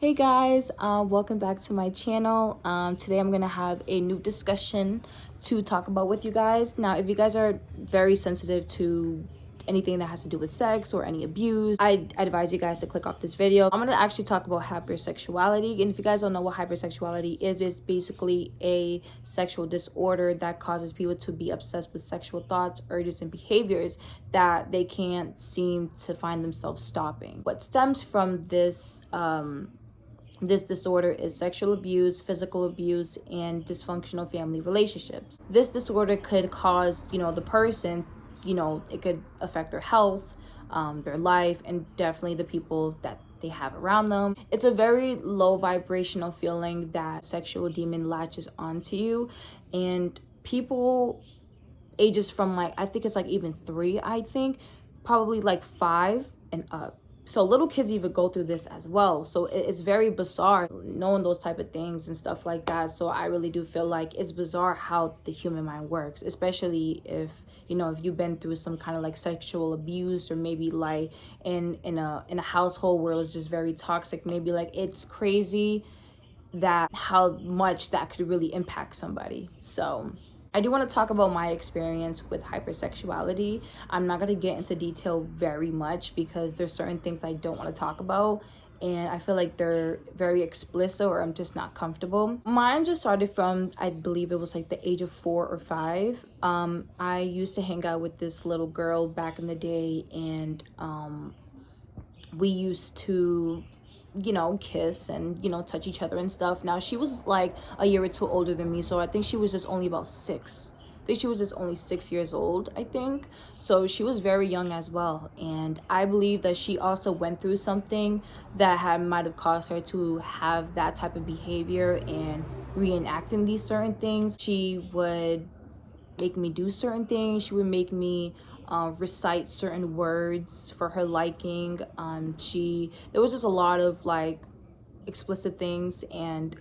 Hey guys, welcome back to my channel. Today I'm gonna have a new discussion to talk about with you guys. Now, if you guys are very sensitive to anything that has to do with sex or any abuse, I advise you guys to click off this video. I'm gonna actually talk about hypersexuality, and if you guys don't know what hypersexuality is, it's basically a sexual disorder that causes people to be obsessed with sexual thoughts, urges, and behaviors that they can't seem to find themselves stopping. What stems from this disorder is sexual abuse, physical abuse, and dysfunctional family relationships. This disorder could cause, the person, it could affect their health, their life, and definitely the people that they have around them. It's a very low vibrational feeling that sexual demon latches onto you, and people ages from I think it's even 3, I think, probably 5 and up. So little kids even go through this as well. So it's very bizarre knowing those type of things and stuff like that. So I really do feel like it's bizarre how the human mind works, especially if if you've been through some kind of sexual abuse, or maybe in a household where it was just very toxic. Maybe it's crazy that how much that could really impact somebody. So I do want to talk about my experience with hypersexuality. I'm not going to get into detail very much because there's certain things I don't want to talk about, and I feel like they're very explicit, or I'm just not comfortable. Mine just started from, I believe it was the age of 4 or 5. I used to hang out with this little girl back in the day, and we used to kiss and touch each other and stuff. Now, she was a year or two older than me, so I think she was just only about 6. I think she was just only 6 years old, I think. So she was very young as well, and I believe that she also went through something that might have caused her to have that type of behavior and reenacting these certain things. She would make me do certain things. She would make me recite certain words for her liking. There was just a lot of explicit things, and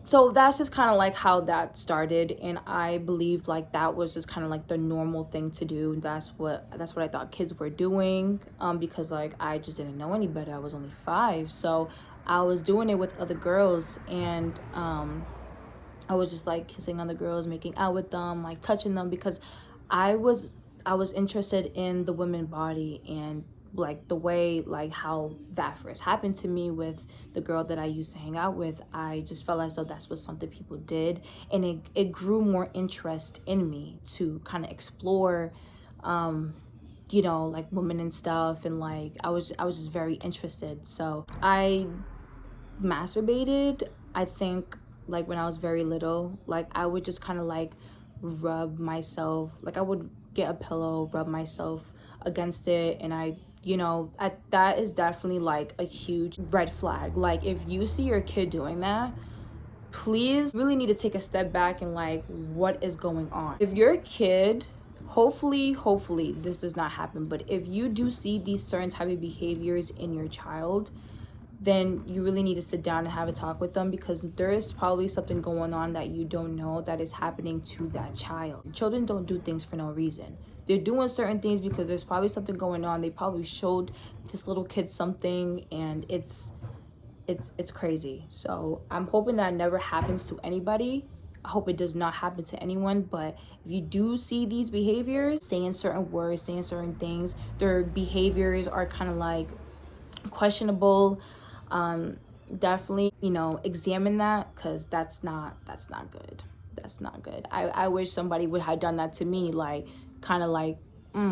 so that's just kind of how that started, and I believe that was just kind of the normal thing to do. That's what I thought kids were doing, because I just didn't know any better. I was only 5, so I was doing it with other girls, and I was just kissing other girls, making out with them, touching them, because I was interested in the women body, and the way how that first happened to me with the girl that I used to hang out with. I just felt as though that's what something people did, and it grew more interest in me to kind of explore women and stuff, and I was just very interested. So I masturbated, I think, when I was very little. I would just kind of rub myself, I would get a pillow, rub myself against it, and that is definitely a huge red flag. If you see your kid doing that, please really need to take a step back and what is going on. If your kid, hopefully this does not happen, but if you do see these certain type of behaviors in your child, then you really need to sit down and have a talk with them, because there is probably something going on that you don't know that is happening to that child. Children don't do things for no reason. They're doing certain things because there's probably something going on. They probably showed this little kid something, and it's crazy. So I'm hoping that never happens to anybody. I hope it does not happen to anyone. But if you do see these behaviors, saying certain words, saying certain things, their behaviors are kind of questionable, definitely examine that, because that's not good. That's not good. I wish somebody would have done that to me, kind of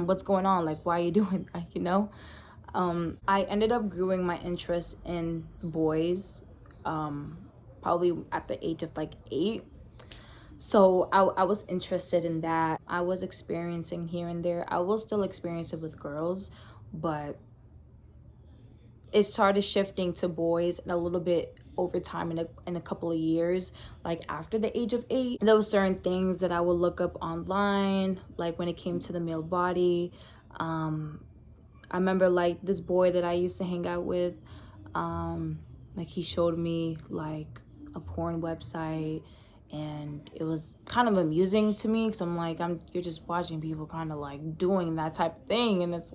what's going on, why are you doing that, I ended up growing my interest in boys, probably at the age of 8. So I was interested in that. I was experiencing here and there. I will still experience it with girls, but it started shifting to boys a little bit over time, in a couple of years. After the age of 8, there were certain things that I would look up online, when it came to the male body. I remember this boy that I used to hang out with, he showed me a porn website, and it was kind of amusing to me, because I'm you're just watching people kind of doing that type of thing, and it's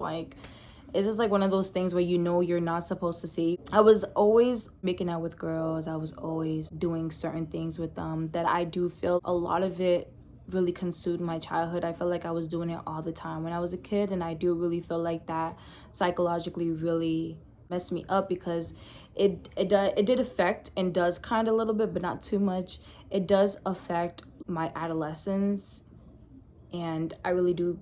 it's just like one of those things where you know you're not supposed to see. I was always making out with girls. I was always doing certain things with them that I do feel a lot of it really consumed my childhood. I felt like I was doing it all the time when I was a kid, and I do really feel like that psychologically really messed me up, because it did affect, and does kind of a little bit, but not too much. It does affect my adolescence, and I really do,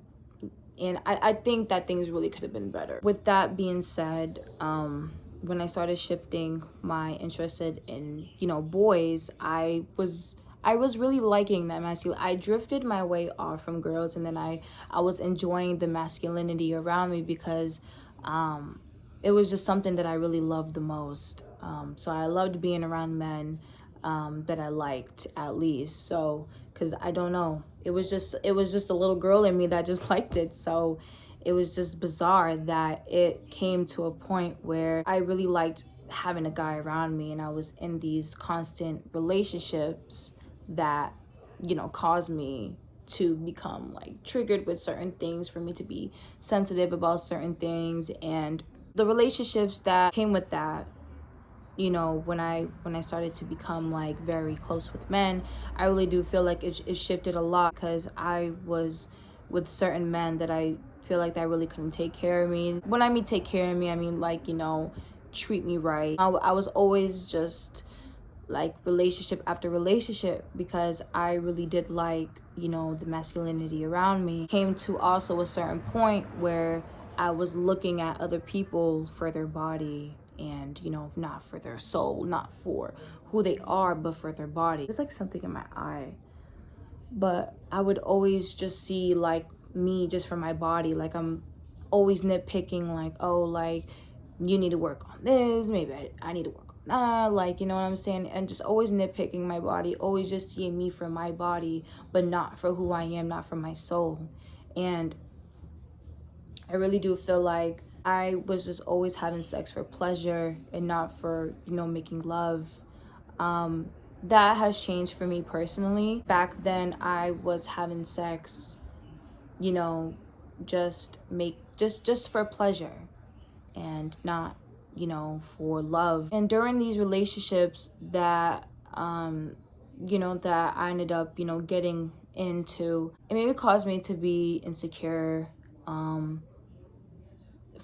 and I think that things really could have been better. With that being said, when I started shifting my interest in, you know, boys, I was really liking that masculine. I drifted my way off from girls, and then I was enjoying the masculinity around me, because it was just something that I really loved the most. So I loved being around men that I liked, at least. So, because I don't know, it was just a little girl in me that just liked it. So it was just bizarre that it came to a point where I really liked having a guy around me, and I was in these constant relationships that, you know, caused me to become like triggered with certain things, for me to be sensitive about certain things. And the relationships that came with that, you know, when I started to become like very close with men, I really do feel like it shifted a lot, because I was with certain men that I feel like that really couldn't take care of me. When I mean take care of me, I mean like, you know, treat me right. I was always just like relationship after relationship, because I really did like, you know, the masculinity around me. Came to also a certain point where I was looking at other people for their body, and, you know, not for their soul, not for who they are, but for their body. There's like something in my eye, but I would always just see like me just for my body. Like I'm always nitpicking, like, oh, like you need to work on this, maybe I need to work on that, like, you know what I'm saying? And just always nitpicking my body, always just seeing me for my body, but not for who I am, not for my soul. And I really do feel like I was just always having sex for pleasure and not for, you know, making love. That has changed for me personally. Back then I was having sex, you know, just for pleasure, and not, you know, for love. And during these relationships that you know, that I ended up, you know, getting into, it maybe caused me to be insecure.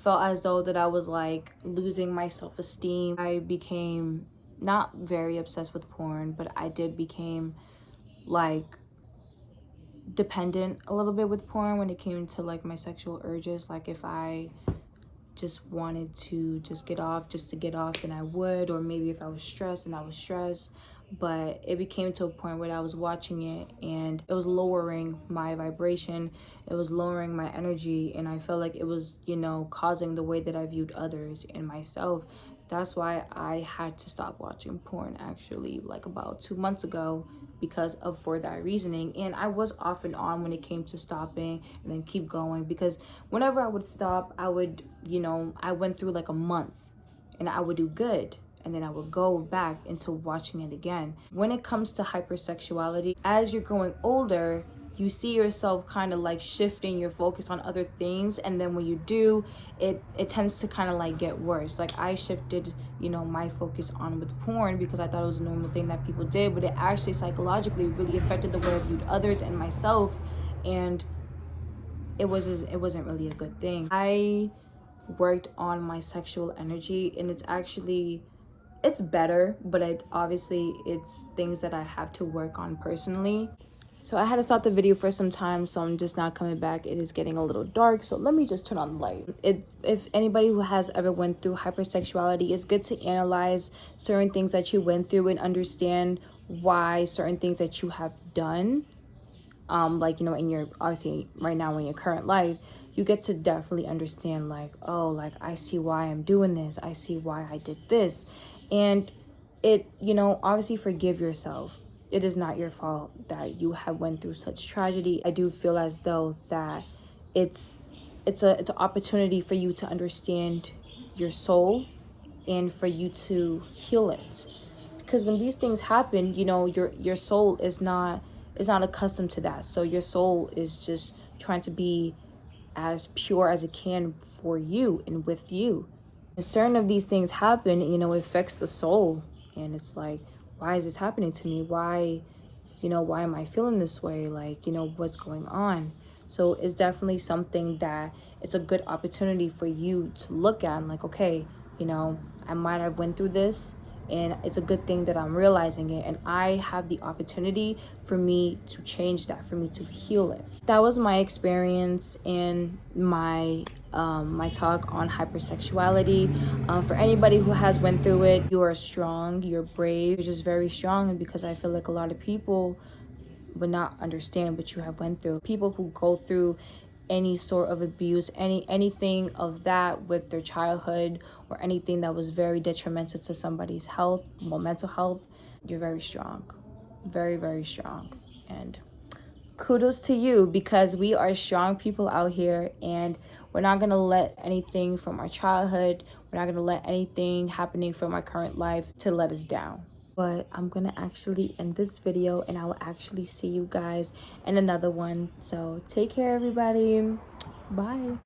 Felt as though that I was like losing my self-esteem. I became not very obsessed with porn, but I did became like dependent a little bit with porn when it came to like my sexual urges. Like if I just wanted to just get off, just to get off, then I would. Or maybe if I was stressed, then I was stressed. But it became to a point where I was watching it, and it was lowering my vibration, it was lowering my energy, and I felt like it was, you know, causing the way that I viewed others and myself. That's why I had to stop watching porn, actually, like about 2 months ago, because of for that reasoning. And I was off and on when it came to stopping and then keep going, because whenever I would stop, I would, you know, I went through like a month and I would do good, and then I would go back into watching it again. When it comes to hypersexuality, as you're growing older, you see yourself kind of like shifting your focus on other things, and then when you do, it tends to kind of like get worse. Like I shifted, you know, my focus on with porn, because I thought it was a normal thing that people did, but it actually psychologically really affected the way I viewed others and myself, and it wasn't really a good thing. I worked on my sexual energy, and it's better, but it's things that I have to work on personally. So I had to stop the video for some time, so I'm just not coming back. It is getting a little dark, so let me just turn on the light. If anybody who has ever went through hypersexuality, it's good to analyze certain things that you went through and understand why certain things that you have done, like, you know, in your, obviously right now in your current life, you get to definitely understand, like, oh, like I see why I'm doing this, I see why I did this. And it, you know, obviously forgive yourself. It is not your fault that you have went through such tragedy. I do feel as though that it's an opportunity for you to understand your soul, and for you to heal it. Because when these things happen, you know, your soul is not accustomed to that. So your soul is just trying to be as pure as it can for you and with you. And certain of these things happen, you know, it affects the soul. And it's like, why is this happening to me? Why, you know, why am I feeling this way? Like, you know, what's going on? So it's definitely something that it's a good opportunity for you to look at and like, okay, you know, I might have went through this, and it's a good thing that I'm realizing it, and I have the opportunity for me to change that, for me to heal it. That was my experience in my talk on hypersexuality. For anybody who has went through it, you are strong, you're brave, you're just very strong. And because I feel like a lot of people would not understand what you have went through. People who go through any sort of abuse, anything of that with their childhood, or anything that was very detrimental to somebody's health, well, mental health, you're very strong, very, very strong. And kudos to you, because we are strong people out here, and we're not going to let anything from our childhood, we're not going to let anything happening from our current life to let us down. But I'm gonna actually end this video, and I will actually see you guys in another one. So take care, everybody. Bye.